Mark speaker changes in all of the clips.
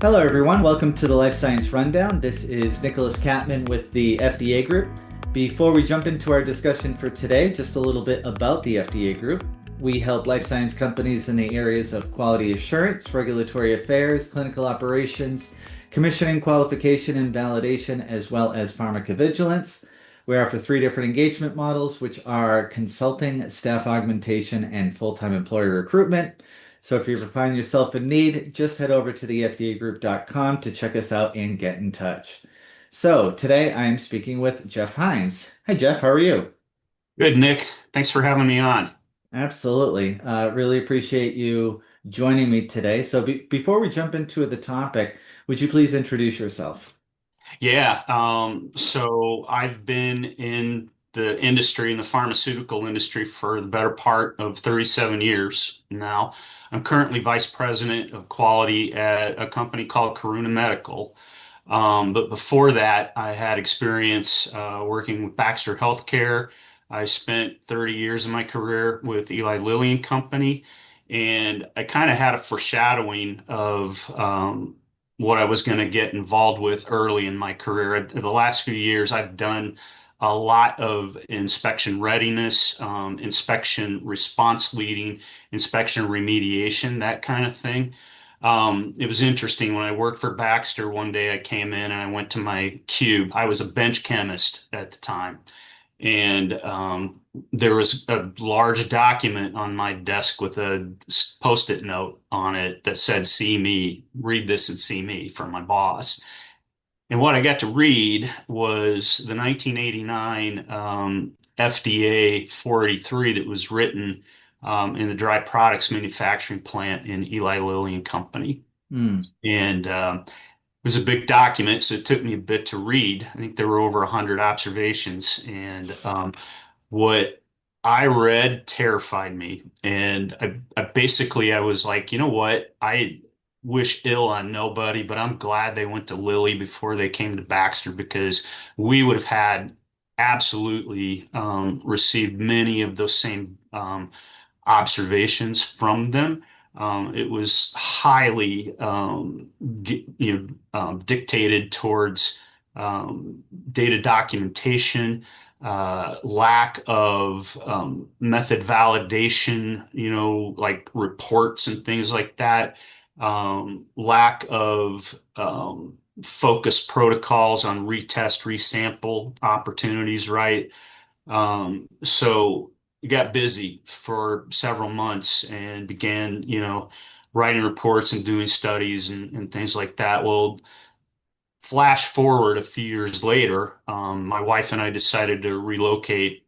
Speaker 1: Hello, everyone. Welcome to the Life Science Rundown. This is Nicholas Capman with the FDA Group. Before we jump into our discussion for today, just a little bit about the FDA Group. We help life science companies in the areas of quality assurance, regulatory affairs, clinical operations, commissioning, qualification, and validation, as well as pharmacovigilance. We offer three different engagement models, which are consulting, staff augmentation, and full-time employee recruitment. So if you ever find yourself in need, just head over to the fdagroup.com to check us out and get in touch. So today I am speaking with Jeff Hines. Hi, Jeff. How are you?
Speaker 2: Good, Nick. Thanks for having me on.
Speaker 1: Absolutely. Really appreciate you joining me today. So before we jump into the topic, would you please introduce yourself?
Speaker 2: So I've been in the industry, in the pharmaceutical industry for the better part of 37 years now. I'm currently vice president of quality at a company called Coruna Medical. But before that, I had experience working with Baxter Healthcare. I spent 30 years of my career with Eli Lilly and Company, and I kind of had a foreshadowing of what I was going to get involved with early in my career. The last few years, I've done a lot of inspection readiness, inspection response leading, inspection remediation, that kind of thing. It was interesting when I worked for Baxter one day, I came in and I went to my cube. I was a bench chemist at the time. And there was a large document on my desk with a post-it note on it that said, "See me, read this and see me," from my boss. And what I got to read was the 1989 FDA 483 that was written in the dry products manufacturing plant in Eli Lilly and Company.
Speaker 1: Hmm.
Speaker 2: And it was a big document, so it took me a bit to read. I think there were over 100 observations. And what I read terrified me. And I was like, you know what? I wish ill on nobody, but I'm glad they went to Lilly before they came to Baxter because we would have had absolutely received many of those same observations from them. It was highly, dictated towards data documentation, lack of method validation, like reports and things like that, lack of focused protocols on retest, resample opportunities, right? So got busy for several months and began, writing reports and doing studies and things like that. Well, flash forward a few years later, my wife and I decided to relocate,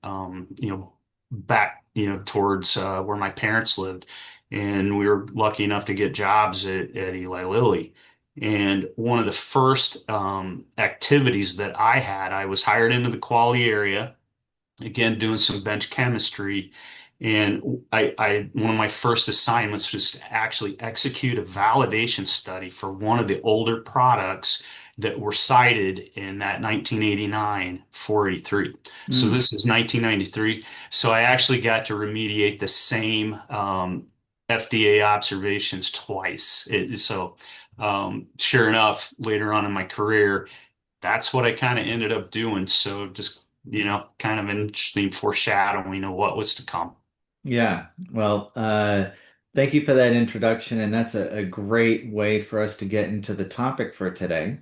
Speaker 2: back, towards where my parents lived. And we were lucky enough to get jobs at Eli Lilly. And one of the first activities that I was hired into the quality area, again, doing some bench chemistry. And one of my first assignments was to actually execute a validation study for one of the older products that were cited in that 1989 483. So
Speaker 1: Hmm.
Speaker 2: this is 1993. So I actually got to remediate the same FDA observations twice. Sure enough, later on in my career, that's what I kind of ended up doing. So just, kind of an interesting foreshadowing of what was to come.
Speaker 1: Yeah. Well, thank you for that introduction, and that's a great way for us to get into the topic for today.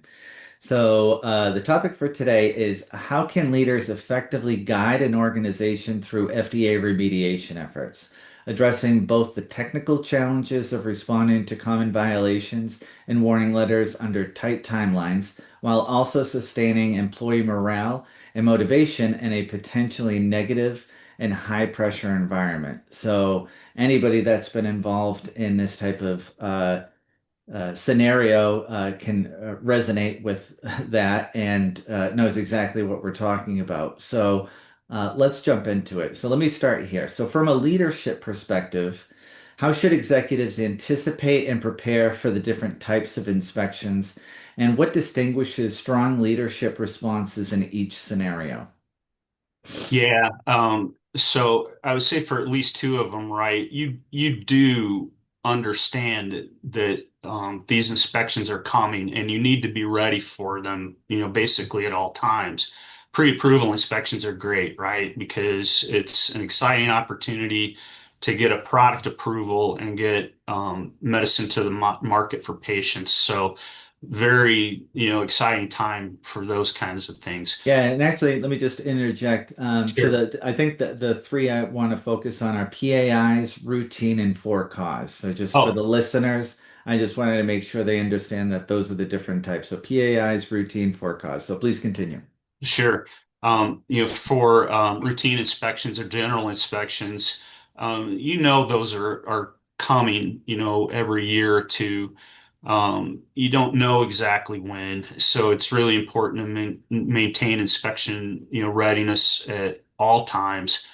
Speaker 1: So, the topic for today is how can leaders effectively guide an organization through FDA remediation efforts, addressing both the technical challenges of responding to common violations and warning letters under tight timelines, while also sustaining employee morale and motivation in a potentially negative and high pressure environment. So, anybody that's been involved in this type of scenario can resonate with that and knows exactly what we're talking about. So let's jump into it. So let me start here. So, from a leadership perspective, how should executives anticipate and prepare for the different types of inspections? And what distinguishes strong leadership responses in each scenario?
Speaker 2: Yeah. So I would say for at least two of them, right? You do understand that these inspections are coming and you need to be ready for them, basically at all times. Pre-approval inspections are great, right? Because it's an exciting opportunity to get a product approval and get medicine to the market for patients. So very, exciting time for those kinds of things.
Speaker 1: Yeah, and actually, let me just interject. So
Speaker 2: Sure.
Speaker 1: I think that the three I want to focus on are PAIs, routine, and for cause. So just for
Speaker 2: Oh,
Speaker 1: the listeners, I just wanted to make sure they understand that those are the different types. So PAIs, routine, for cause. So please continue.
Speaker 2: sure. For routine inspections or general inspections, those are coming, every year or two. You don't know exactly when, so it's really important to maintain inspection, readiness at all times.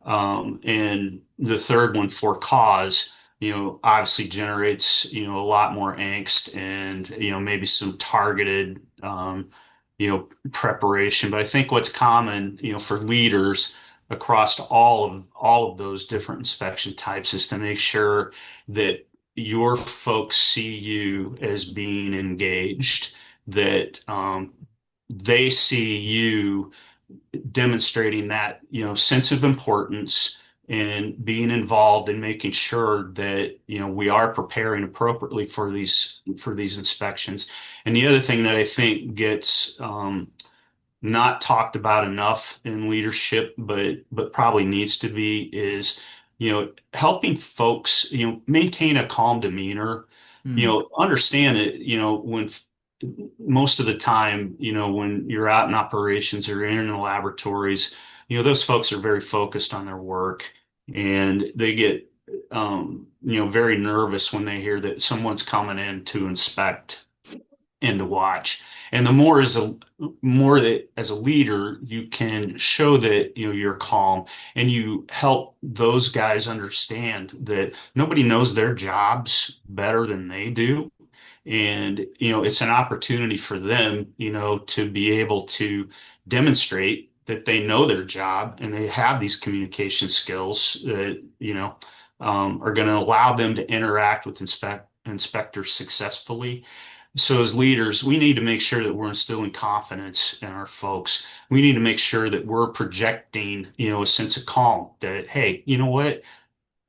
Speaker 2: And the third one, for cause, obviously generates, a lot more angst and, maybe some targeted, preparation. But I think what's common, for leaders across all of those different inspection types is to make sure that your folks see you as being engaged, that they see you demonstrating that, sense of importance and being involved in making sure that, we are preparing appropriately for these inspections. And the other thing that I think gets not talked about enough in leadership, but probably needs to be, is helping folks maintain a calm demeanor.
Speaker 1: Hmm.
Speaker 2: Understand that when most of the time, when you're out in operations or in the laboratories, those folks are very focused on their work, and they get very nervous when they hear that someone's coming in to inspect and to watch. And the more that as a leader you can show that you're calm, and you help those guys understand that nobody knows their jobs better than they do. And it's an opportunity for them, to be able to demonstrate that they know their job and they have these communication skills that are going to allow them to interact with inspectors successfully. So as leaders, we need to make sure that we're instilling confidence in our folks. We need to make sure that we're projecting, a sense of calm, that, hey, you know what?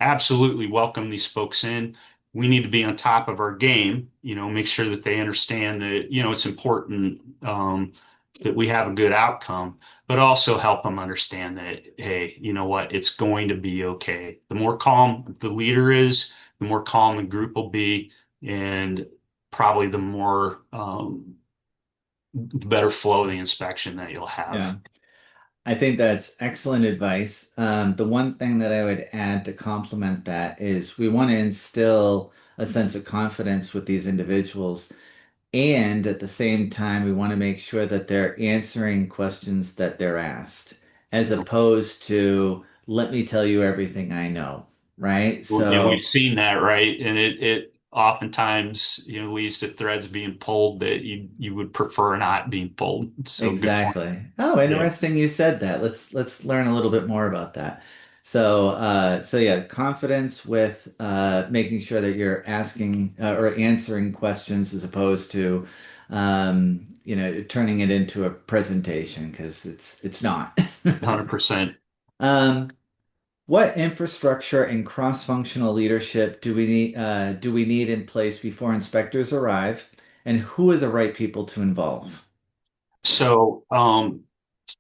Speaker 2: Absolutely welcome these folks in. We need to be on top of our game, make sure that they understand that, it's important that we have a good outcome, but also help them understand that, hey, you know what? It's going to be okay. The more calm the leader is, the more calm the group will be, and probably the better flow of the inspection that you'll have.
Speaker 1: Yeah. I think that's excellent advice. The one thing that I would add to complement that is we want to instill a sense of confidence with these individuals. And at the same time, we want to make sure that they're answering questions that they're asked, as opposed to, let me tell you everything I know, right?
Speaker 2: And we've
Speaker 1: So,
Speaker 2: seen that, right? And it oftentimes, leads to threads being pulled that you would prefer not being pulled. So good point.
Speaker 1: exactly. Oh,
Speaker 2: Yeah,
Speaker 1: interesting you said that. Let's learn a little bit more about that. So yeah, confidence with making sure that you're asking or answering questions as opposed to turning it into a presentation because it's not.
Speaker 2: 100%.
Speaker 1: Um, what infrastructure and cross-functional leadership do we need in place before inspectors arrive, and who are the right people to involve?
Speaker 2: So,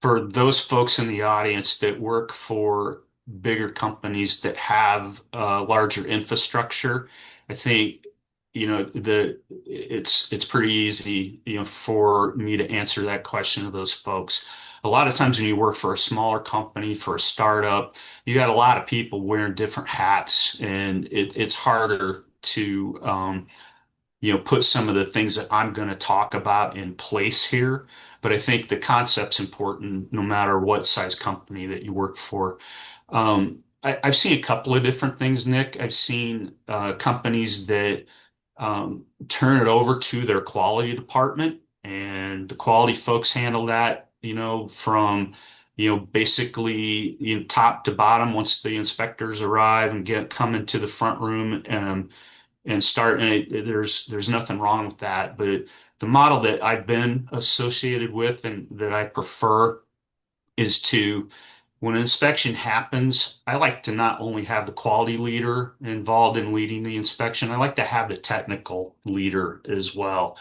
Speaker 2: for those folks in the audience that work for bigger companies that have larger infrastructure, I think it's pretty easy for me to answer that question to those folks. A lot of times when you work for a smaller company, for a startup, you got a lot of people wearing different hats, and it's harder to put some of the things that I'm going to talk about in place here. But I think the concept's important no matter what size company that you work for. I've seen a couple of different things, Nick. I've seen companies that turn it over to their quality department, and the quality folks handle that, from basically top to bottom once the inspectors arrive and come into the front room. and start. And there's nothing wrong with that, but the model that I've been associated with and that I prefer is to, when an inspection happens, I like to not only have the quality leader involved in leading the inspection, I like to have the technical leader as well.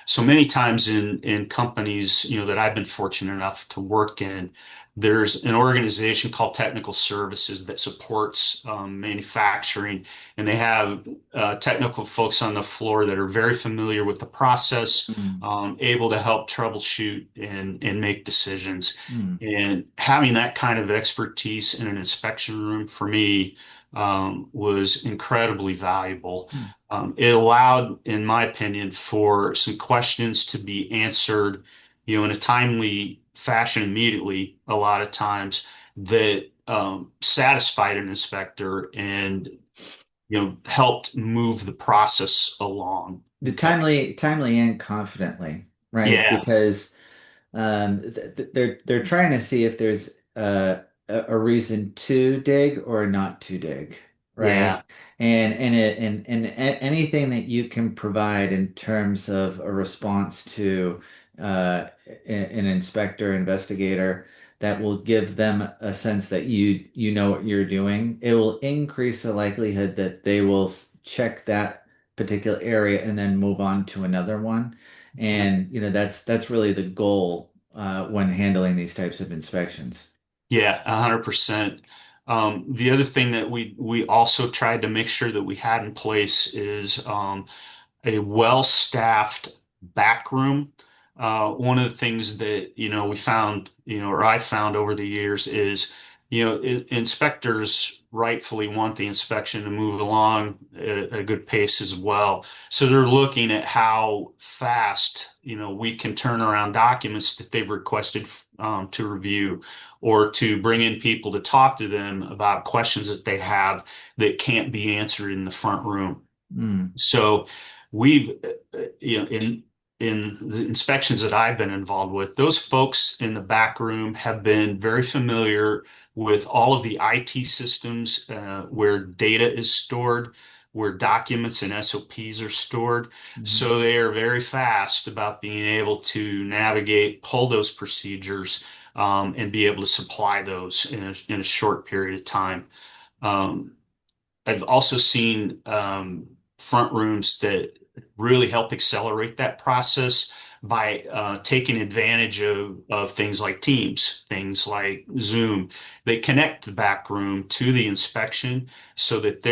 Speaker 2: So many times in companies, that I've been fortunate enough to work in, there's an organization called Technical Services that supports manufacturing, and they have technical folks on the floor that are very familiar with the process,
Speaker 1: Mm,
Speaker 2: able to help troubleshoot and make decisions.
Speaker 1: mm,
Speaker 2: And having that kind of expertise in an inspection room for me was incredibly valuable.
Speaker 1: mm.
Speaker 2: It allowed, in my opinion, for some questions to be answered, in a timely fashion immediately, a lot of times that satisfied an inspector and, helped move the process along.
Speaker 1: The
Speaker 2: Okay.
Speaker 1: timely and confidently, right?
Speaker 2: Yeah,
Speaker 1: Because they're trying to see if there's a reason to dig or not to dig,
Speaker 2: yeah,
Speaker 1: right? Anything that you can provide in terms of a response to an inspector, investigator, that will give them a sense that you know what you're doing. It will increase the likelihood that they will check that particular area and then move on to another one. And that's really the goal when handling these types of inspections.
Speaker 2: yeah, 100%. The other thing that we also tried to make sure that we had in place is a well-staffed back room. One of the things that, we found, or I found over the years is, inspectors rightfully want the inspection to move along at a good pace as well. So they're looking at how fast, we can turn around documents that they've requested to review, or to bring in people to talk to them about questions that they have that can't be answered in the front room.
Speaker 1: Mm,
Speaker 2: So we've, in the inspections that I've been involved with, those folks in the back room have been very familiar with all of the IT systems where data is stored, where documents and SOPs are stored.
Speaker 1: mhm,
Speaker 2: So they are very fast about being able to navigate, pull those procedures, and be able to supply those in a short period of time. Um, I've also seen front rooms that really help accelerate that process by taking advantage of things like Teams, things like Zoom. They connect the back room to the inspection so that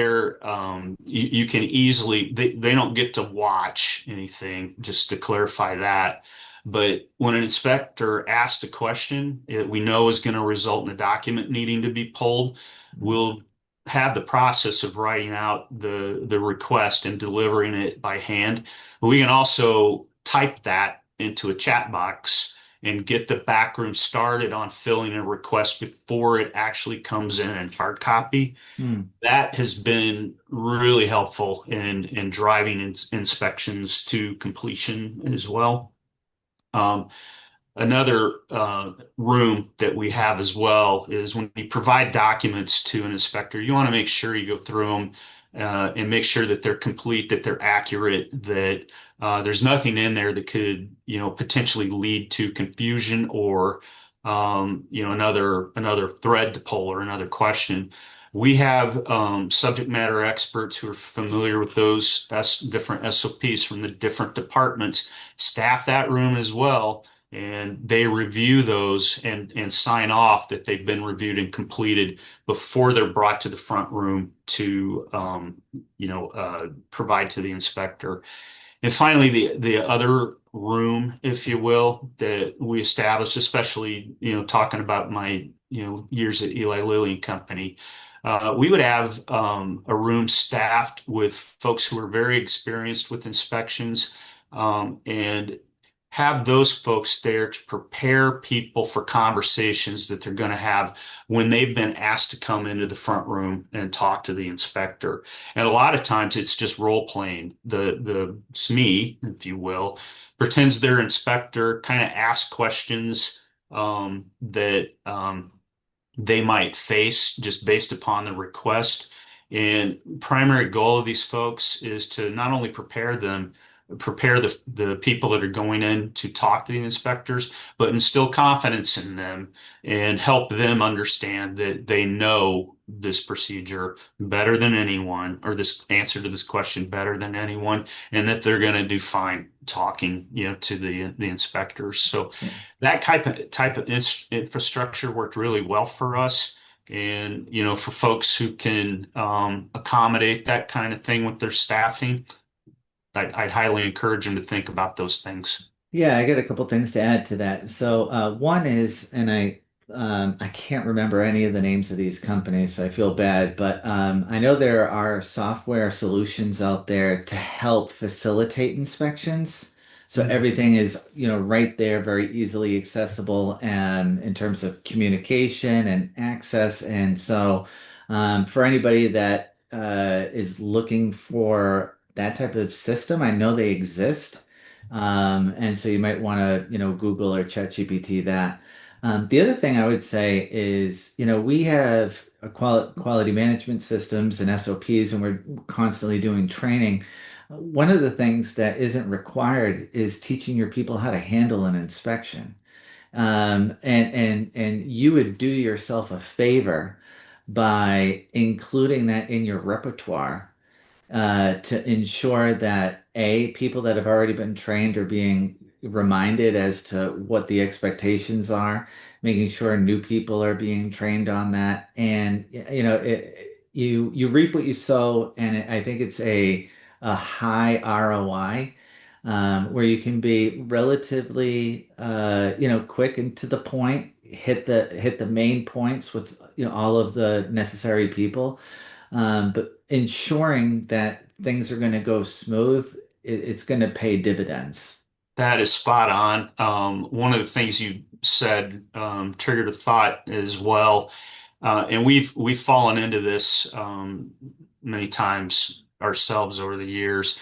Speaker 2: you can easily, they don't get to watch anything, just to clarify that. But when an inspector asks a question we know is going to result in a document needing to be pulled,
Speaker 1: mm,
Speaker 2: we'll have the process of writing out the request and delivering it by hand. But we can also type that into a chat box and get the backroom started on filling a request before it actually comes in hard copy.
Speaker 1: mm,
Speaker 2: That has been really helpful in driving inspections to completion as well. Um, Another room that we have as well is when you provide documents to an inspector, you want to make sure you go through them and make sure that they're complete, that they're accurate, that there's nothing in there that could, potentially lead to confusion or, another thread to pull or another question. We have subject matter experts who are familiar with those different SOPs from the different departments, staff that room as well, and they review those and sign off that they've been reviewed and completed before they're brought to the front room to provide to the inspector. And finally, the other room, if you will, that we established, especially talking about my years at Eli Lilly and Company, we would have a room staffed with folks who are very experienced with inspections, and have those folks there to prepare people for conversations that they're going to have when they've been asked to come into the front room and talk to the inspector. And a lot of times it's just role playing. The SME, if you will, pretends they're inspector, kind of ask questions that they might face just based upon the request. And primary goal of these folks is to not only prepare the people that are going in to talk to the inspectors, but instill confidence in them and help them understand that they know this procedure better than anyone, or this answer to this question better than anyone, and that they're going to do fine talking, to the inspectors. So
Speaker 1: Yeah.
Speaker 2: that type of infrastructure worked really well for us. And, for folks who can accommodate that kind of thing with their staffing, I'd highly encourage them to think about those things.
Speaker 1: Yeah, I got a couple things to add to that. So one is, and I can't remember any of the names of these companies, so I feel bad, but I know there are software solutions out there to help facilitate inspections. So
Speaker 2: Mhm.
Speaker 1: everything is, right there, very easily accessible, and in terms of communication and access. And so for anybody that is looking for that type of system, I know they exist. And so you might want to, Google or ChatGPT that. The other thing I would say is, we have a quality management systems and SOPs, and we're constantly doing training. One of the things that isn't required is teaching your people how to handle an inspection. And you would do yourself a favor by including that in your repertoire to ensure that people that have already been trained are being reminded as to what the expectations are, making sure new people are being trained on that, and you reap what you sow, and I think it's a high ROI. Where you can be relatively, quick and to the point, hit the main points with, all of the necessary people, but ensuring that things are going to go smooth, it's going to pay dividends.
Speaker 2: That is spot on. One of the things you said triggered a thought as well, and we've fallen into this many times ourselves over the years,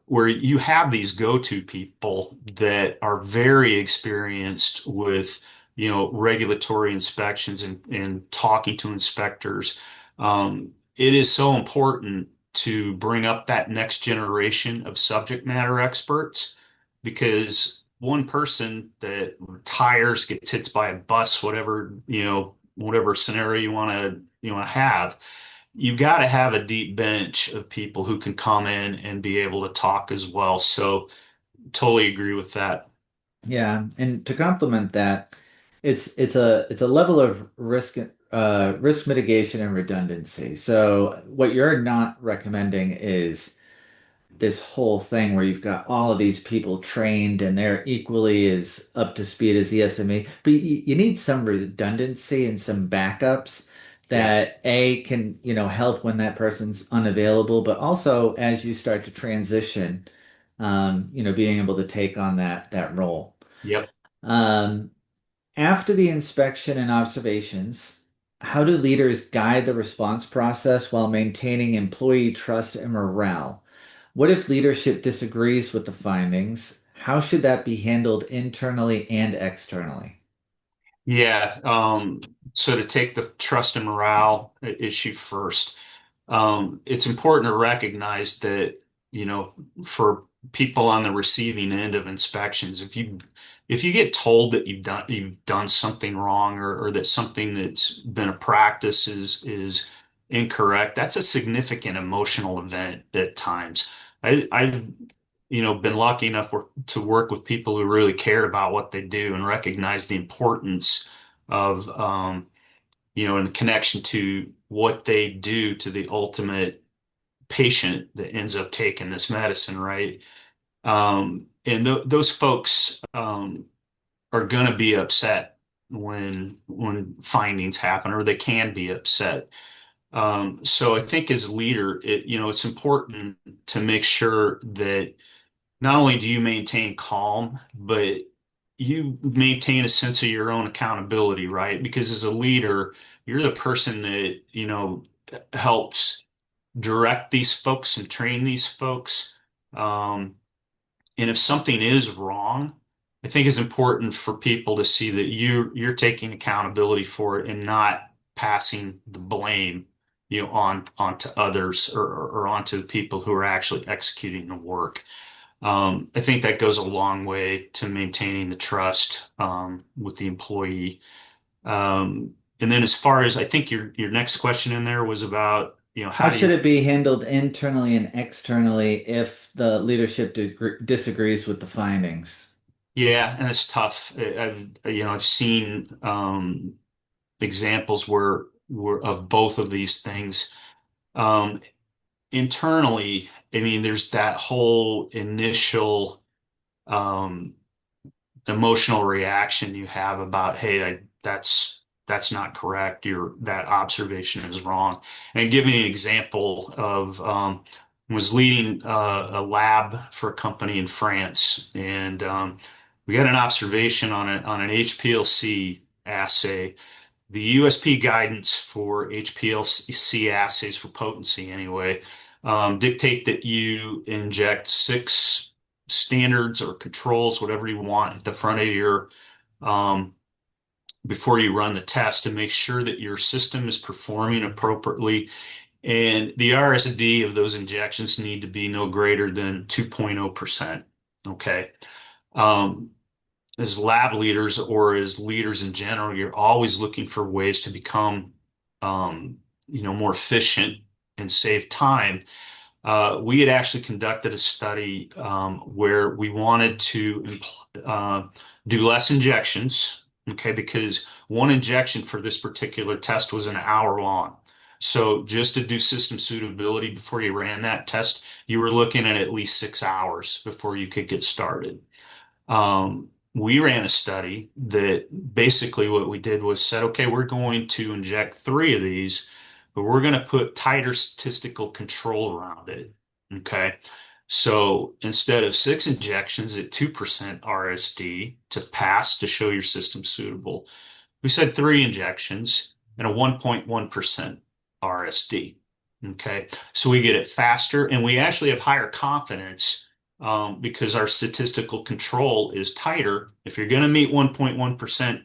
Speaker 2: where you have these go-to people that are very experienced with, regulatory inspections and talking to inspectors. It is so important to bring up that next generation of subject matter experts, because one person that retires, gets hit by a bus, whatever scenario you want to have, you got to have a deep bench of people who can come in and be able to talk as well. So totally agree with that.
Speaker 1: Yeah, and to complement that, it's a level of risk mitigation and redundancy. So what you're not recommending is this whole thing where you've got all of these people trained and they're equally as up to speed as the SME, but you need some redundancy and some backups
Speaker 2: Yeah.
Speaker 1: that can, help when that person's unavailable, but also as you start to transition, being able to take on that role.
Speaker 2: Yep.
Speaker 1: Um, After the inspection and observations, how do leaders guide the response process while maintaining employee trust and morale? What if leadership disagrees with the findings? How should that be handled internally and externally?
Speaker 2: Yeah. So to take the trust and morale issue first, it's important to recognize that, for people on the receiving end of inspections, if you get told that you've done something wrong, or that something that's been a practice is incorrect, that's a significant emotional event at times. I've been lucky enough to work with people who really cared about what they do and recognize the importance of, in connection to what they do to the ultimate patient that ends up taking this medicine, right? And those folks are going to be upset when findings happen, or they can be upset. So I think as a leader, it's important to make sure that not only do you maintain calm, but you maintain a sense of your own accountability, right? Because as a leader, you're the person that, helps direct these folks and train these folks. Um, and if something is wrong, I think it's important for people to see that you're taking accountability for it and not passing the blame. onto others or onto the people who are actually executing the work. I think that goes a long way to maintaining the trust with the employee. And then as far as I think your next question in there was about,
Speaker 1: How
Speaker 2: how do
Speaker 1: should
Speaker 2: you,
Speaker 1: it be handled internally and externally if the leadership disagrees with the findings?
Speaker 2: yeah, and it's tough. I've seen examples where of both of these things. Um, Internally, I mean, there's that whole initial um, emotional reaction you have about, hey, that's not correct. That observation is wrong. And giving an example of was leading a lab for a company in France, and we got an observation on an HPLC assay. The USP guidance for HPLC assays for potency, anyway, dictate that you inject six standards or controls, whatever you want, at the front of your um, before you run the test to make sure that your system is performing appropriately. And the RSD of those injections need to be no greater than 2.0%. Okay. Um, as lab leaders or as leaders in general, you're always looking for ways to become, more efficient and save time. We had actually conducted a study where we wanted to do less injections, okay, because one injection for this particular test was an hour long. So just to do system suitability before you ran that test, you were looking at least 6 hours before you could get started. We ran a study that basically what we did was said, okay, we're going to inject three of these, but we're going to put tighter statistical control around it. Okay. So instead of six injections at 2% RSD to pass to show your system suitable, we said three injections and a 1.1% RSD. Okay. So we get it faster and we actually have higher confidence because our statistical control is tighter. If you're going to meet 1.1%,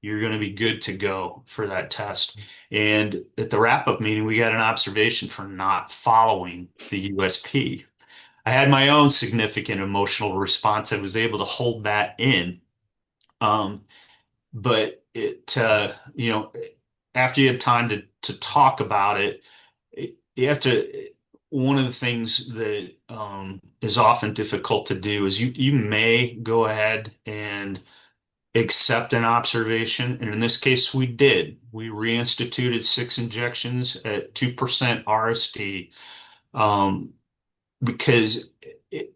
Speaker 2: you're going to be good to go for that test. And at the wrap-up meeting, we got an observation for not following the USP. I had my own significant emotional response. I was able to hold that in. Um, but after you had time to talk about it, you have to, one of the things that is often difficult to do is you may go ahead and accept an observation. And in this case, we did. We reinstituted six injections at 2% RSD because it,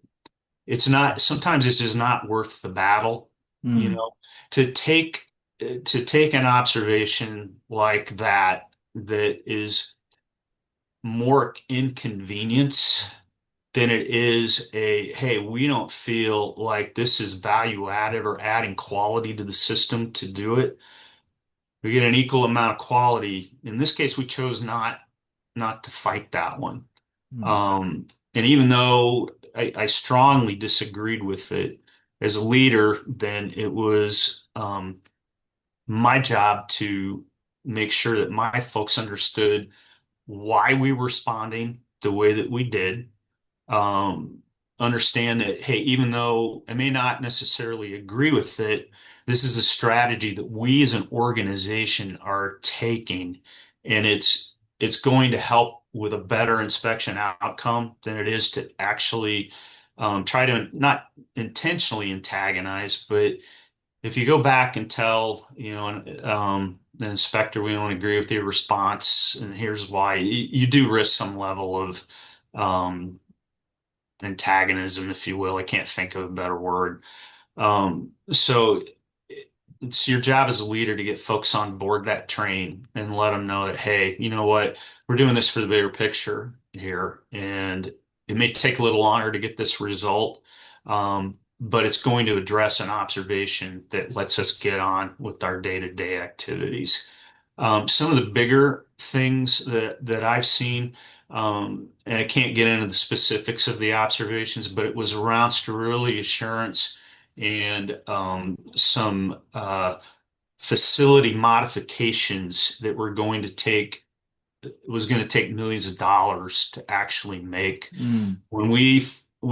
Speaker 2: it's not, sometimes it's just not worth the battle, you
Speaker 1: Hmm.
Speaker 2: know, to take to take an observation like that is more inconvenience than it is a, hey, we don't feel like this is value added or adding quality to the system to do it. We get an equal amount of quality. In this case, we chose not to fight that one.
Speaker 1: Hmm.
Speaker 2: And even though I strongly disagreed with it as a leader, then it was my job to make sure that my folks understood why we were responding the way that we did. um, Understand that, hey, even though I may not necessarily agree with it, this is a strategy that we as an organization are taking, and it's going to help with a better inspection outcome than it is to actually try to not intentionally antagonize. But if you go back and tell, the inspector, we don't agree with your response, and here's why, you do risk some level of um, antagonism, if you will. I can't think of a better word. So it's your job as a leader to get folks on board that train and let them know that, hey, you know what, we're doing this for the bigger picture here, and it may take a little longer to get this result, but it's going to address an observation that lets us get on with our day-to-day activities. Some of the bigger things that I've seen, and I can't get into the specifics of the observations, but it was around sterility assurance and some facility modifications that we're going to take was going to take millions of dollars to actually make.
Speaker 1: Mm,
Speaker 2: When we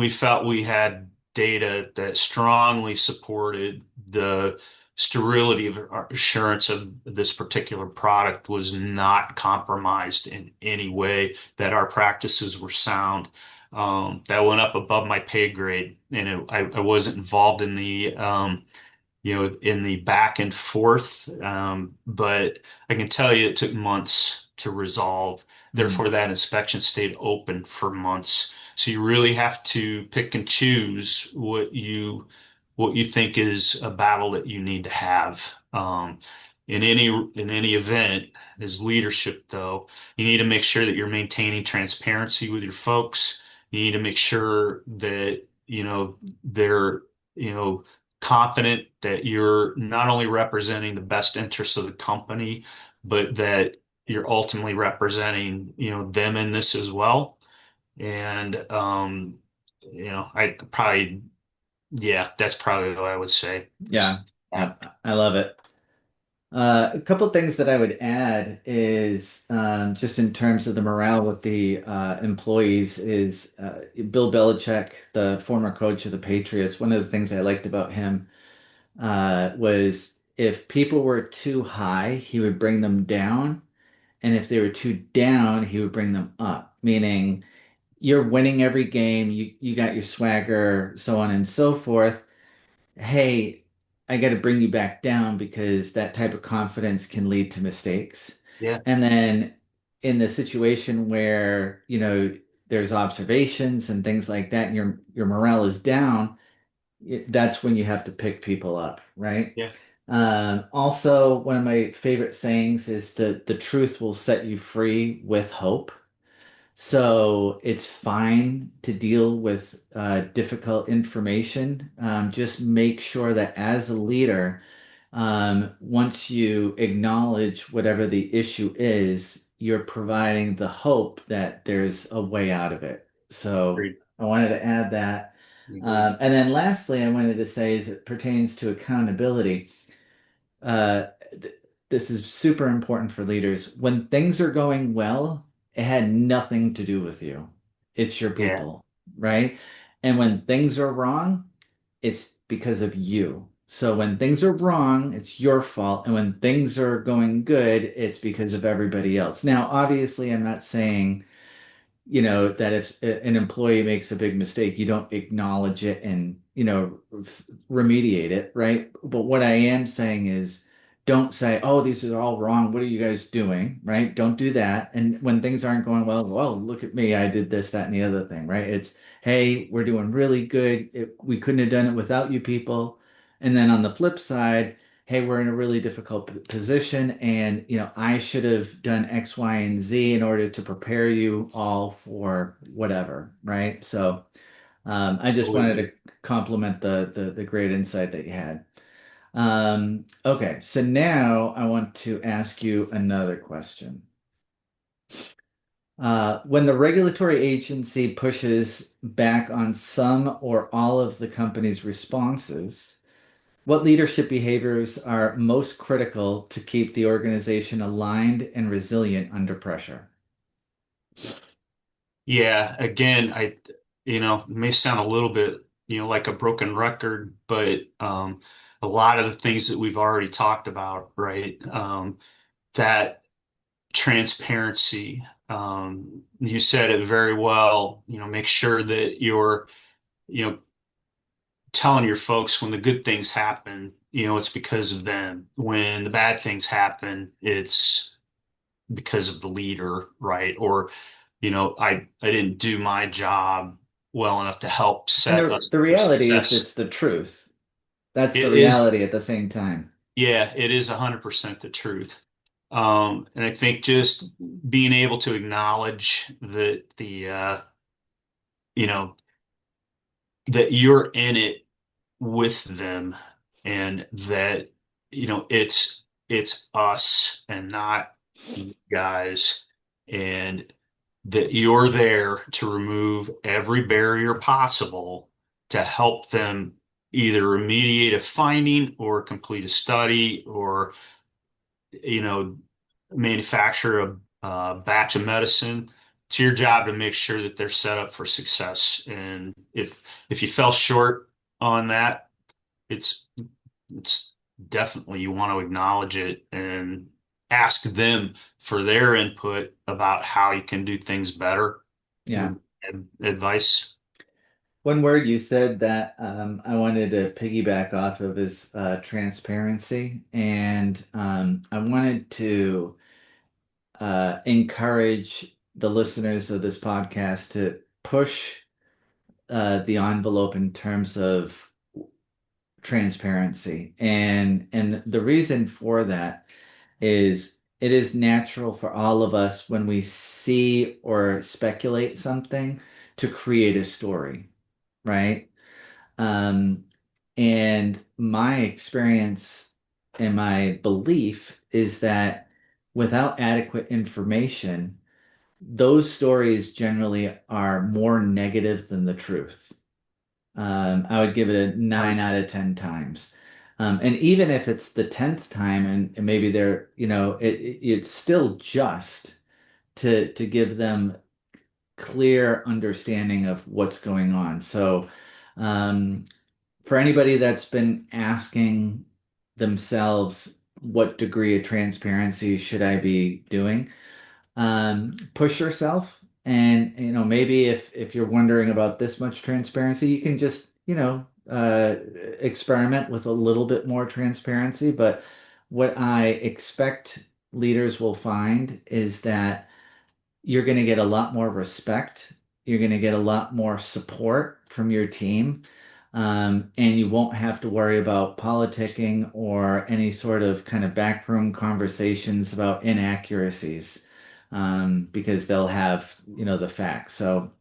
Speaker 2: felt we had data that strongly supported the sterility of our assurance of this particular product was not compromised in any way, that our practices were sound. That went up above my pay grade, and I wasn't involved in the back and forth. But I can tell you it took months to resolve.
Speaker 1: mm,
Speaker 2: Therefore, that inspection stayed open for months. So you really have to pick and choose what you think is a battle that you need to have. In any event, as leadership, though, you need to make sure that you're maintaining transparency with your folks. You need to make sure that they're you know confident that you're not only representing the best interests of the company, but that you're ultimately representing, them in this as well. And I probably, yeah, that's probably what I would say.
Speaker 1: yeah, yeah, I love it. A couple things that I would add is just in terms of the morale with the employees is Bill Belichick, the former coach of the Patriots. One of the things I liked about him was if people were too high, he would bring them down, and if they were too down, he would bring them up. Meaning, you're winning every game, you got your swagger, so on and so forth. Hey, I got to bring you back down because that type of confidence can lead to mistakes.
Speaker 2: Yeah,
Speaker 1: And then in the situation where, there's observations and things like that, and your morale is down, that's when you have to pick people up, right?
Speaker 2: yeah,
Speaker 1: Also, one of my favorite sayings is that the truth will set you free with hope. So it's fine to deal with difficult information. Just make sure that as a leader, once you acknowledge whatever the issue is, you're providing the hope that there's a way out of it. So
Speaker 2: agreed,
Speaker 1: I wanted to add that.
Speaker 2: agreed.
Speaker 1: And then lastly, I wanted to say as it pertains to accountability, th this is super important for leaders. When things are going well, it had nothing to do with you. It's your
Speaker 2: Yeah,
Speaker 1: people, right? And when things are wrong, it's because of you. So when things are wrong, it's your fault. And when things are going good, it's because of everybody else. Now, obviously, I'm not saying that if an employee makes a big mistake, you don't acknowledge it and, remediate it, right? But what I am saying is don't say, oh, these are all wrong. What are you guys doing? Right? Don't do that. And when things aren't going well, look at me. I did this, that, and the other thing, right? It's, hey, we're doing really good. We couldn't have done it without you people. And then on the flip side, hey, we're in a really difficult position, and I should have done X, Y, and Z in order to prepare you all for whatever, right? So I just wanted
Speaker 2: absolutely.
Speaker 1: to compliment the great insight that you had. Okay, so now I want to ask you another question. When the regulatory agency pushes back on some or all of the company's responses, what leadership behaviors are most critical to keep the organization aligned and resilient under pressure?
Speaker 2: Yeah, again, it may sound a little bit, like a broken record, but a lot of the things that we've already talked about, right? That transparency, you said it very well, make sure that you're, you know, telling your folks when the good things happen, it's because of them. When the bad things happen, it's because of the leader, right? Or I didn't do my job well enough to help
Speaker 1: And
Speaker 2: set
Speaker 1: the
Speaker 2: us for
Speaker 1: reality is
Speaker 2: success.
Speaker 1: it's the truth. That's the
Speaker 2: It is,
Speaker 1: reality at the same time.
Speaker 2: yeah, it is 100% the truth. And I think just being able to acknowledge you know, that you're in it with them, and that, it's us and not you guys, and that you're there to remove every barrier possible to help them either remediate a finding or complete a study or, you know, manufacture a batch of medicine. It's your job to make sure that they're set up for success. And if you fell short on that, it's it's definitely you want to acknowledge it and ask them for their input about how you can do things better
Speaker 1: Yeah.
Speaker 2: with advice.
Speaker 1: One word you said that I wanted to piggyback off of is transparency. And I wanted to encourage the listeners of this podcast to push the envelope in terms of transparency. And the reason for that is it is natural for all of us when we see or speculate something to create a story, right? Um, and my experience and my belief is that without adequate information, those stories generally are more negative than the truth. I would give it a
Speaker 2: Right.
Speaker 1: 9 out of 10 times. And even if it's the 10th time and maybe they're, it's still just to give them clear understanding of what's going on. So, um, for anybody that's been asking themselves, what degree of transparency should I be doing? Push yourself. And, maybe if you're wondering about this much transparency, you can just, experiment with a little bit more transparency. But what I expect leaders will find is that you're going to get a lot more respect. You're going to get a lot more support from your team. And you won't have to worry about politicking or any sort of kind of backroom conversations about inaccuracies, because they'll have, the facts. So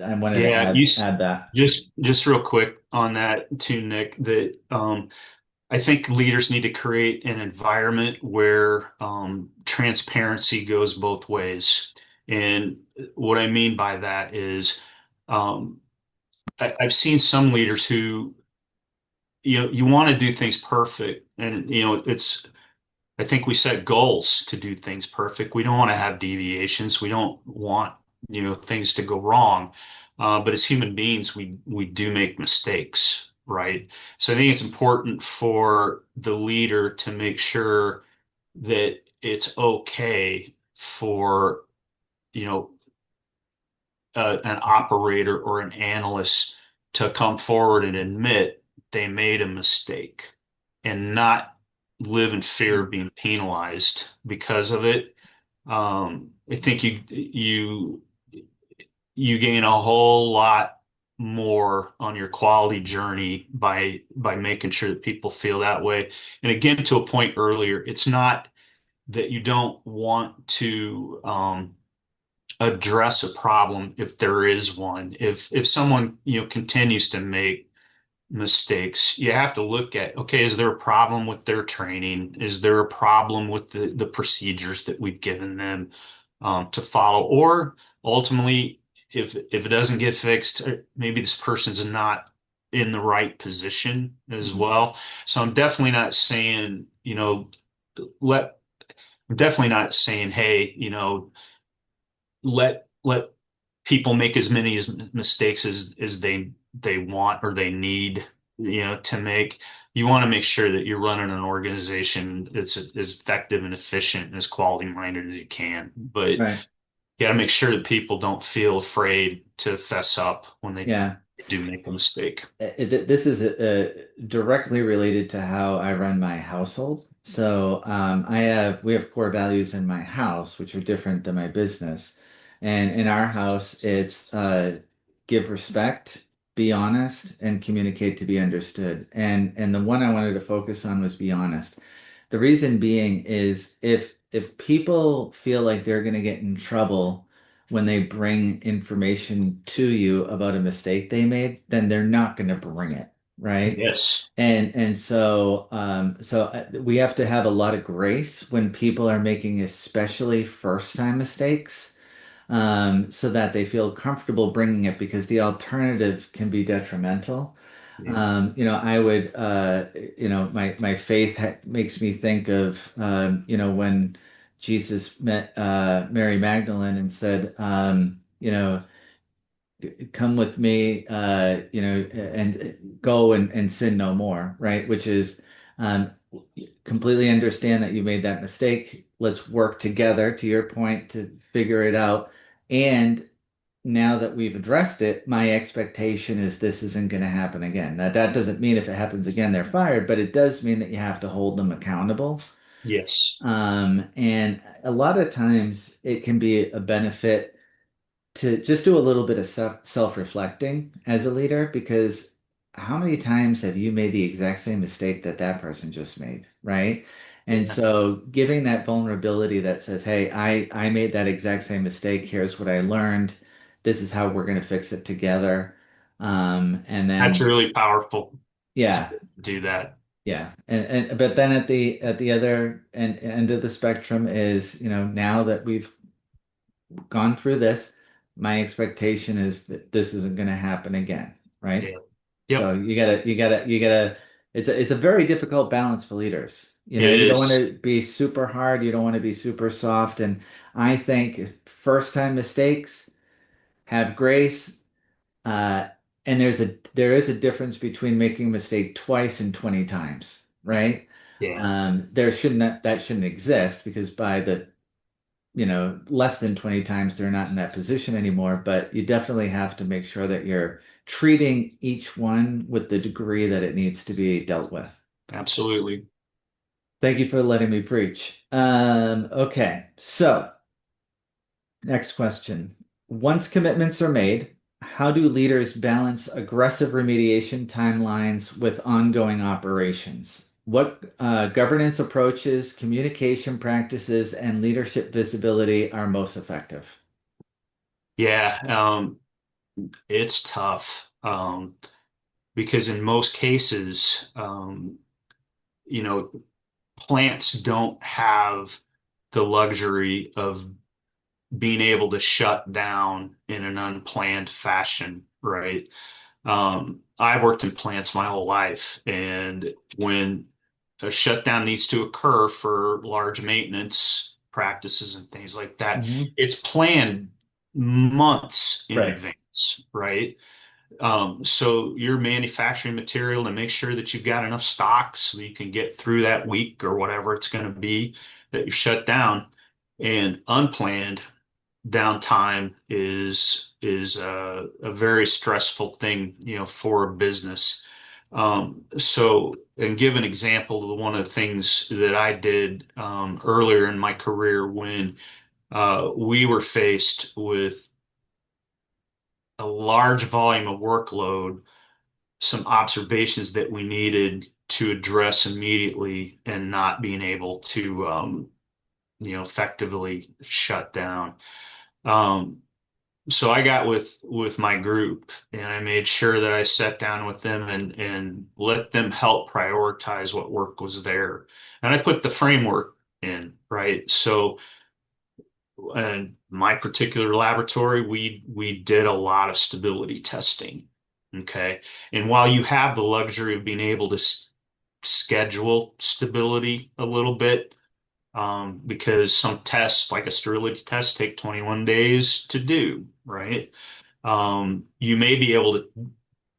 Speaker 1: I wanted to
Speaker 2: Yeah,
Speaker 1: add that.
Speaker 2: just real quick on that too, Nick, that I think leaders need to create an environment where transparency goes both ways. And what I mean by that is um, I've seen some leaders who, you want to do things perfect. And, I think we set goals to do things perfect. We don't want to have deviations. We don't want, things to go wrong. But as human beings, we do make mistakes, right? So I think it's important for the leader to make sure that it's okay for, you know, an operator or an analyst to come forward and admit they made a mistake and not live in fear of being penalized because of it. I think you gain a whole lot more on your quality journey by making sure that people feel that way. And again, to a point earlier, it's not that you don't want to address a problem if there is one. If someone, continues to make mistakes, you have to look at, okay, is there a problem with their training? Is there a problem with the procedures that we've given them to follow? Or ultimately, if it doesn't get fixed, maybe this person's not in the right position as
Speaker 1: Mhm.
Speaker 2: well. So I'm definitely not saying, let I'm definitely not saying, hey, let people make as many mistakes as they want or they need, to make. You want to make sure that you're running an organization that's as effective and efficient and as quality minded as you can. But you
Speaker 1: Right.
Speaker 2: got to make sure that people don't feel afraid to fess up when they
Speaker 1: Yeah.
Speaker 2: do make a mistake.
Speaker 1: This is directly related to how I run my household. So we have core values in my house, which are different than my business. And in our house, it's give respect, be honest, and communicate to be understood. And the one I wanted to focus on was be honest. The reason being is if people feel like they're going to get in trouble when they bring information to you about a mistake they made, then they're not going to bring it, right?
Speaker 2: Yes.
Speaker 1: And so we have to have a lot of grace when people are making especially first time mistakes, so that they feel comfortable bringing it because the alternative can be detrimental.
Speaker 2: Yeah.
Speaker 1: I would, my faith ha makes me think of, when Jesus met Mary Magdalene and said, come with me, and go and sin no more, right? Which is um, completely understand that you made that mistake. Let's work together, to your point, to figure it out. And now that we've addressed it, my expectation is this isn't going to happen again. Now, that doesn't mean if it happens again, they're fired, but it does mean that you have to hold them accountable.
Speaker 2: Yes.
Speaker 1: And a lot of times it can be a benefit to just do a little bit of self-reflecting as a leader, because how many times have you made the exact same mistake that that person just made, right? And
Speaker 2: Yeah.
Speaker 1: so giving that vulnerability that says, hey, I made that exact same mistake. Here's what I learned. This is how we're going to fix it together. And
Speaker 2: That's
Speaker 1: then,
Speaker 2: really powerful to
Speaker 1: yeah,
Speaker 2: do that.
Speaker 1: yeah. And but then at the other end of the spectrum is, now that we've gone through this, my expectation is that this isn't going to happen again, right?
Speaker 2: Yeah.
Speaker 1: So
Speaker 2: Yep.
Speaker 1: you gotta. It's a very difficult balance for leaders.
Speaker 2: It
Speaker 1: You don't want
Speaker 2: is.
Speaker 1: to be super hard. You don't want to be super soft. And I think first time mistakes have grace. Uh, and there is a difference between making a mistake twice and 20 times, right?
Speaker 2: Yeah.
Speaker 1: That shouldn't exist, because by the less than 20 times they're not in that position anymore, but you definitely have to make sure that you're treating each one with the degree that it needs to be dealt with.
Speaker 2: Absolutely.
Speaker 1: Thank you for letting me preach. Okay, so next question. Once commitments are made, how do leaders balance aggressive remediation timelines with ongoing operations? What governance approaches, communication practices, and leadership visibility are most effective?
Speaker 2: Yeah. It's tough. Because in most cases, you know, plants don't have the luxury of being able to shut down in an unplanned fashion, right? I've worked in plants my whole life, and when a shutdown needs to occur for large maintenance practices and things like that,
Speaker 1: Hmm.
Speaker 2: it's planned months in
Speaker 1: Right.
Speaker 2: advance, right? So you're manufacturing material to make sure that you've got enough stock so you can get through that week or whatever it's going to be that you shut down. And unplanned downtime is a very stressful thing, for a business. And give an example of one of the things that I did earlier in my career when we were faced with a large volume of workload, some observations that we needed to address immediately and not being able to, effectively shut down. Um, so I got with my group and I made sure that I sat down with them and let them help prioritize what work was there. And I put the framework in, right? So in my particular laboratory, we did a lot of stability testing. Okay. And while you have the luxury of being able to schedule stability a little bit, because some tests, like a sterility test, take 21 days to do, right? You may be able to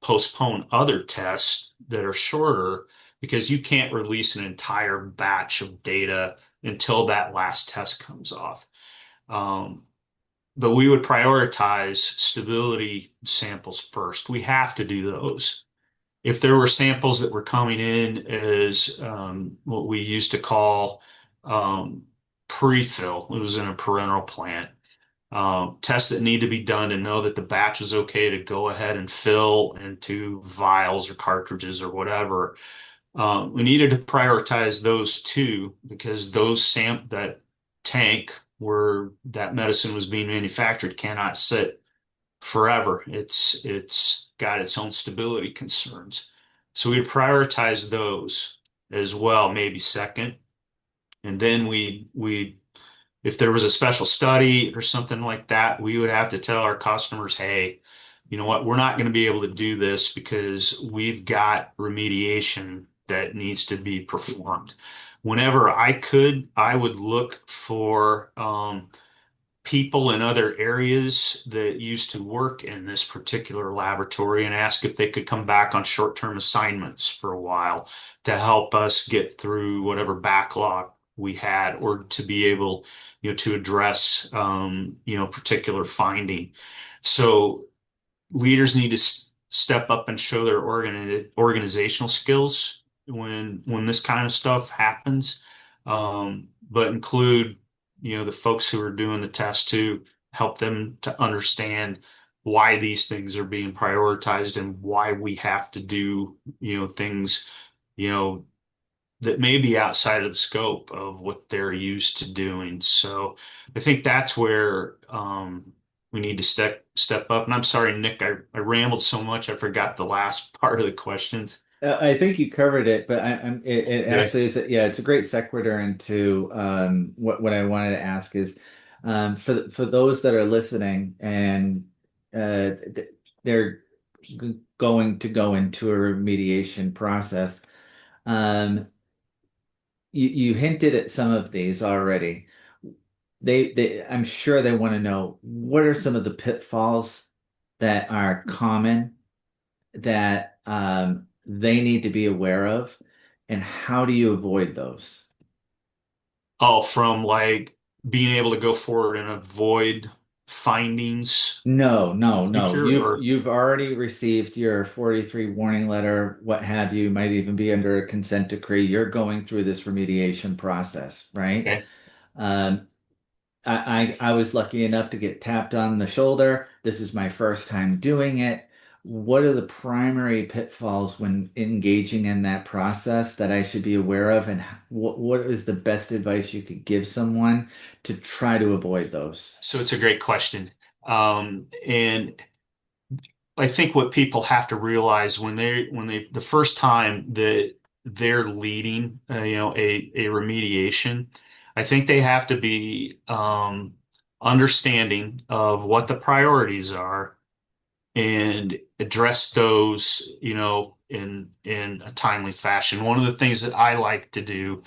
Speaker 2: postpone other tests that are shorter because you can't release an entire batch of data until that last test comes off. Um, but we would prioritize stability samples first. We have to do those. If there were samples that were coming in as what we used to call um, pre-fill, it was in a parental plant, tests that need to be done to know that the batch is okay to go ahead and fill into vials or cartridges or whatever. We needed to prioritize those two because that tank where that medicine was being manufactured cannot sit forever. It's got its own stability concerns. So we prioritize those as well, maybe second. And then we if there was a special study or something like that, we would have to tell our customers, hey, you know what, we're not going to be able to do this because we've got remediation that needs to be performed. Whenever I could, I would look for people in other areas that used to work in this particular laboratory and ask if they could come back on short-term assignments for a while to help us get through whatever backlog we had, or to be able, to address, particular finding. So leaders need to step up and show their organizational skills when this kind of stuff happens, but include the folks who are doing the test to help them to understand why these things are being prioritized and why we have to do things you know that may be outside of the scope of what they're used to doing. So I think that's where we need to step up. And I'm sorry, Nick, I rambled so much I forgot the last part of the questions.
Speaker 1: I think you covered it, but it
Speaker 2: Okay.
Speaker 1: actually is, yeah, it's a great sequitur into what I wanted to ask is for those that are listening and they're going to go into a remediation process. Um, you hinted at some of these already. I'm sure they want to know what are some of the pitfalls that are common that they need to be aware of, and how do you avoid those?
Speaker 2: Oh, from like being able to go forward and avoid findings
Speaker 1: No,
Speaker 2: in
Speaker 1: no,
Speaker 2: the
Speaker 1: no.
Speaker 2: future, or
Speaker 1: You've already received your 43 warning letter, what have you, might even be under a consent decree. You're going through this remediation process, right?
Speaker 2: okay.
Speaker 1: Um, I was lucky enough to get tapped on the shoulder. This is my first time doing it. What are the primary pitfalls when engaging in that process that I should be aware of, and what is the best advice you could give someone to try to avoid those?
Speaker 2: So it's a great question. And I think what people have to realize when they the first time that they're leading, a remediation, I think they have to be understanding of what the priorities are and address those, in a timely fashion. One of the things that I like to do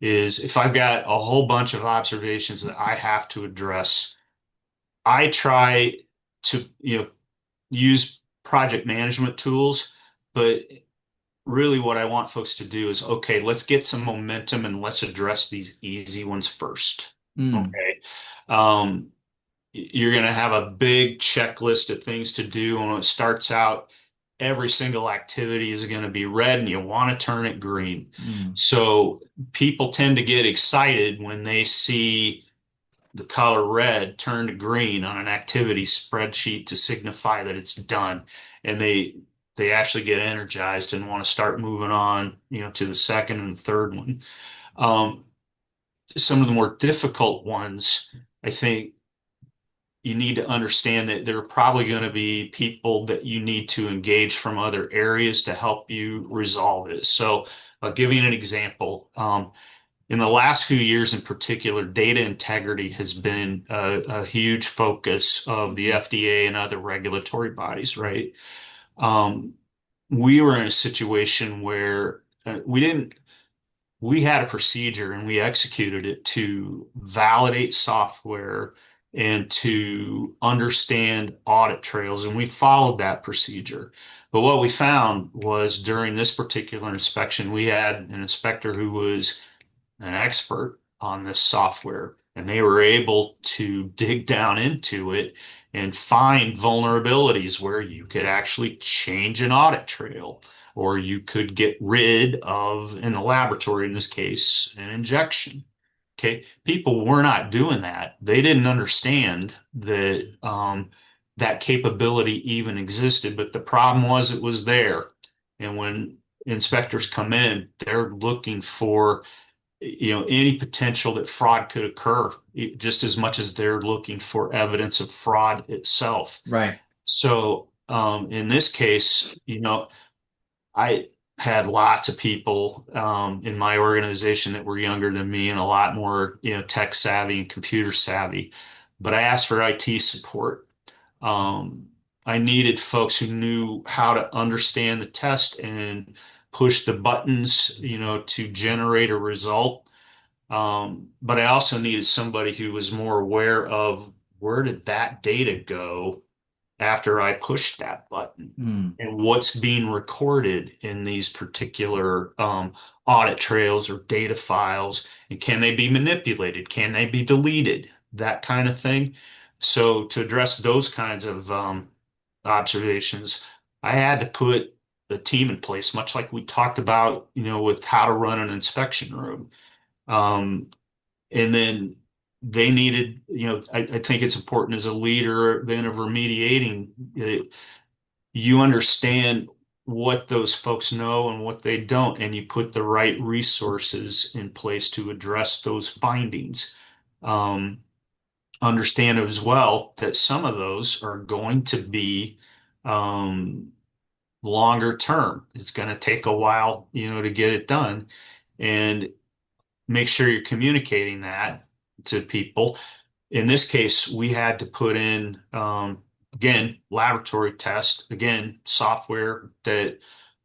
Speaker 2: is if I've got a whole bunch of observations that I have to address, I try to, use project management tools, but really what I want folks to do is, okay, let's get some momentum and let's address these easy ones first.
Speaker 1: Mm,
Speaker 2: Okay. Um, you're going to have a big checklist of things to do. And when it starts out, every single activity is going to be red and you want to turn it green.
Speaker 1: mm,
Speaker 2: So people tend to get excited when they see the color red turn to green on an activity spreadsheet to signify that it's done. And they actually get energized and want to start moving on, to the second and third one. Um, some of the more difficult ones, I think you need to understand that there are probably going to be people that you need to engage from other areas to help you resolve it. So I'll give you an example. In the last few years in particular, data integrity has been a huge focus of the FDA and other regulatory bodies, right? Um, we were in a situation where we had a procedure and we executed it to validate software and to understand audit trails, and we followed that procedure. But what we found was during this particular inspection, we had an inspector who was an expert on this software, and they were able to dig down into it and find vulnerabilities where you could actually change an audit trail, or you could get rid of, in the laboratory, in this case, an injection. Okay, people were not doing that. They didn't understand that that capability even existed, but the problem was it was there. And when inspectors come in, they're looking for any potential that fraud could occur, just as much as they're looking for evidence of fraud itself.
Speaker 1: right.
Speaker 2: So in this case, I had lots of people in my organization that were younger than me and a lot more, tech savvy and computer savvy. But I asked for IT support. Um, I needed folks who knew how to understand the test and push the buttons, to generate a result. But I also needed somebody who was more aware of where did that data go after I pushed that button
Speaker 1: Mm.
Speaker 2: and what's being recorded in these particular audit trails or data files, and can they be manipulated? Can they be deleted? That kind of thing. So to address those kinds of observations, I had to put a team in place, much like we talked about, with how to run an inspection room. Um, and then they needed, I think it's important as a leader then of remediating, you understand what those folks know and what they don't, and you put the right resources in place to address those findings. Um, Understand as well that some of those are going to be um, longer term. It's going to take a while, to get it done, and make sure you're communicating that to people. In this case, we had to put in, again, laboratory test, again, software that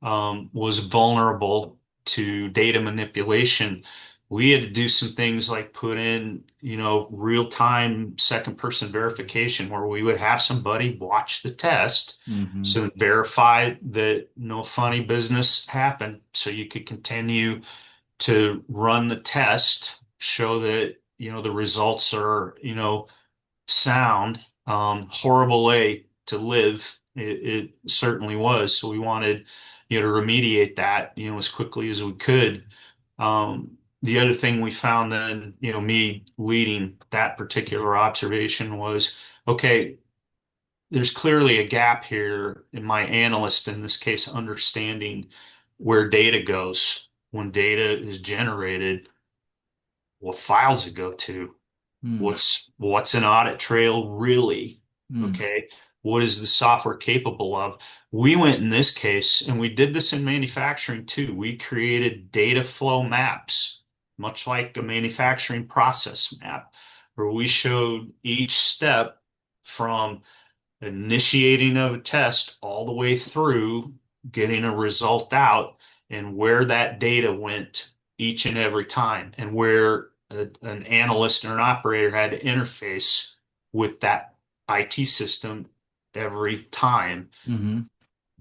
Speaker 2: was vulnerable to data manipulation. We had to do some things like put in, real-time second person verification where we would have somebody watch the test
Speaker 1: Hmm.
Speaker 2: so verify that no funny business happened so you could continue to run the test, show that, the results are, sound. Horrible way to live. It certainly was. So we wanted, to remediate that, as quickly as we could. The other thing we found then, me leading that particular observation was, okay, there's clearly a gap here in my analyst, in this case, understanding where data goes when data is generated, what files it go to,
Speaker 1: Mm.
Speaker 2: what's an audit trail really?
Speaker 1: Mm.
Speaker 2: Okay. What is the software capable of? We went in this case, and we did this in manufacturing too. We created data flow maps, much like a manufacturing process map, where we showed each step from initiating of a test all the way through getting a result out, and where that data went each and every time, and where an analyst or an operator had to interface with that IT system every time.
Speaker 1: Hmm.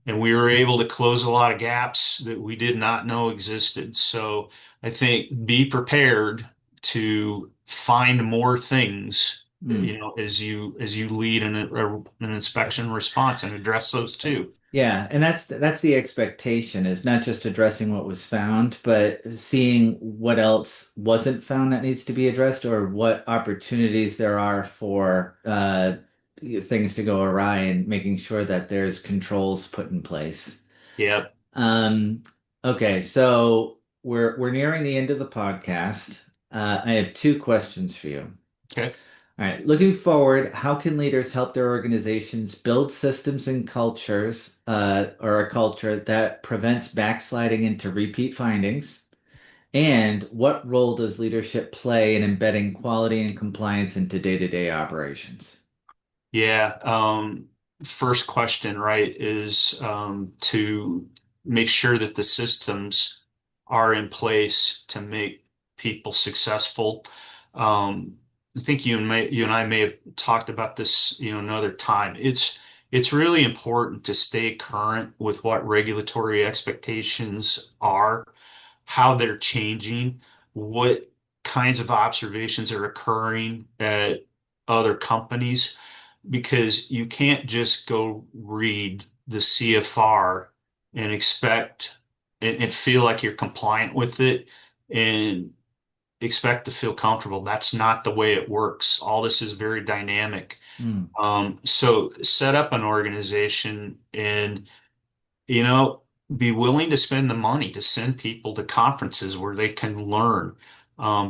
Speaker 2: And we were able to close a lot of gaps that we did not know existed. So I think be prepared to find more things,
Speaker 1: Mm.
Speaker 2: as you lead an inspection response and address those too.
Speaker 1: Yeah, and that's the expectation is not just addressing what was found, but seeing what else wasn't found that needs to be addressed or what opportunities there are for things to go awry and making sure that there's controls put in place.
Speaker 2: Yep.
Speaker 1: Um, okay, so we're nearing the end of the podcast. I have two questions for you.
Speaker 2: Okay.
Speaker 1: All right, looking forward, how can leaders help their organizations build systems and cultures, or a culture that prevents backsliding into repeat findings? And what role does leadership play in embedding quality and compliance into day-to-day operations?
Speaker 2: Yeah. First question, right, is to make sure that the systems are in place to make people successful. I think you and I may have talked about this, another time. It's really important to stay current with what regulatory expectations are, how they're changing, what kinds of observations are occurring at other companies, because you can't just go read the CFR and expect and feel like you're compliant with it and expect to feel comfortable. That's not the way it works. All this is very dynamic.
Speaker 1: Mm.
Speaker 2: So set up an organization and, you know, be willing to spend the money to send people to conferences where they can learn.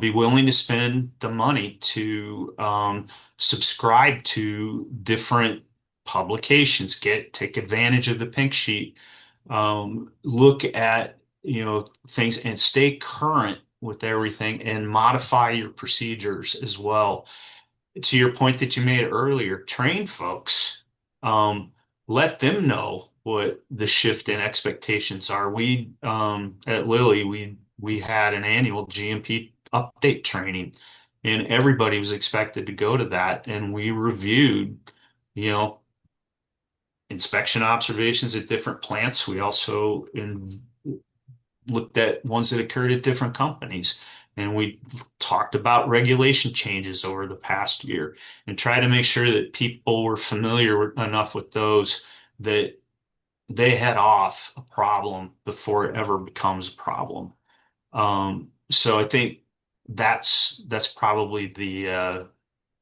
Speaker 2: Be willing to spend the money to subscribe to different publications, take advantage of the pink sheet, look at, things and stay current with everything and modify your procedures as well. To your point that you made earlier, train folks, um, let them know what the shift in expectations are. We at Lilly, we had an annual GMP update training, and everybody was expected to go to that. And we reviewed, you know, inspection observations at different plants. We also looked at ones that occurred at different companies. And we talked about regulation changes over the past year and try to make sure that people were familiar enough with those that they head off a problem before it ever becomes a problem. So I think that's probably the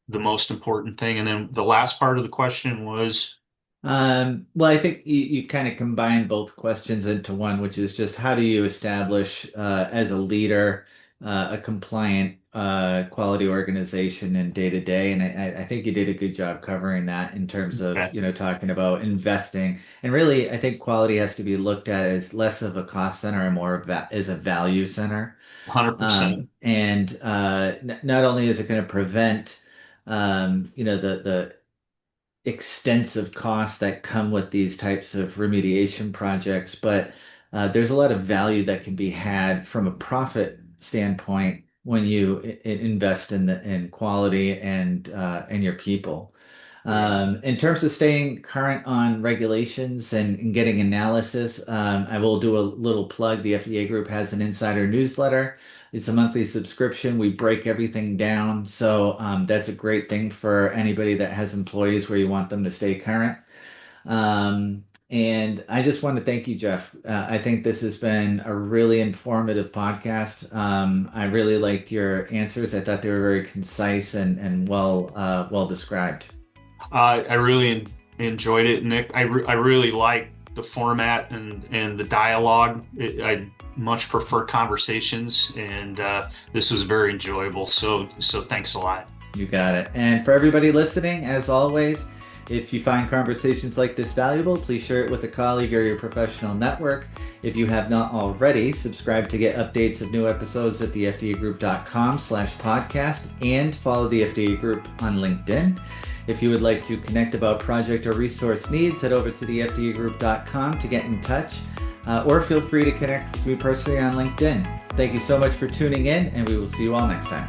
Speaker 2: most important thing. And then the last part of the question was,
Speaker 1: Well, I think you kind of combine both questions into one, which is just how do you establish, as a leader, a compliant quality organization in day to day? And I think you did a good job covering that in terms of,
Speaker 2: okay,
Speaker 1: talking about investing. And really, I think quality has to be looked at as less of a cost center and more of as a value center.
Speaker 2: 100%.
Speaker 1: And not only is it going to prevent, the extensive costs that come with these types of remediation projects, but there's a lot of value that can be had from a profit standpoint when you invest in quality and your people.
Speaker 2: Right.
Speaker 1: In terms of staying current on regulations and getting analysis, I will do a little plug. The FDA group has an insider newsletter. It's a monthly subscription. We break everything down. So that's a great thing for anybody that has employees where you want them to stay current. And I just want to thank you, Jeff. I think this has been a really informative podcast. I really liked your answers. I thought they were very concise and well described.
Speaker 2: I really enjoyed it, Nick. I really like the format and the dialogue. I much prefer conversations, and this was very enjoyable. So thanks a lot.
Speaker 1: You got it. And for everybody listening, as always, if you find conversations like this valuable, please share it with a colleague or your professional network. If you have not already, subscribe to get updates of new episodes at thefdagroup.com/podcast and follow the FDA Group on LinkedIn. If you would like to connect about project or resource needs, head over to thefdagroup.com to get in touch, or feel free to connect with me personally on LinkedIn. Thank you so much for tuning in, and we will see you all next time.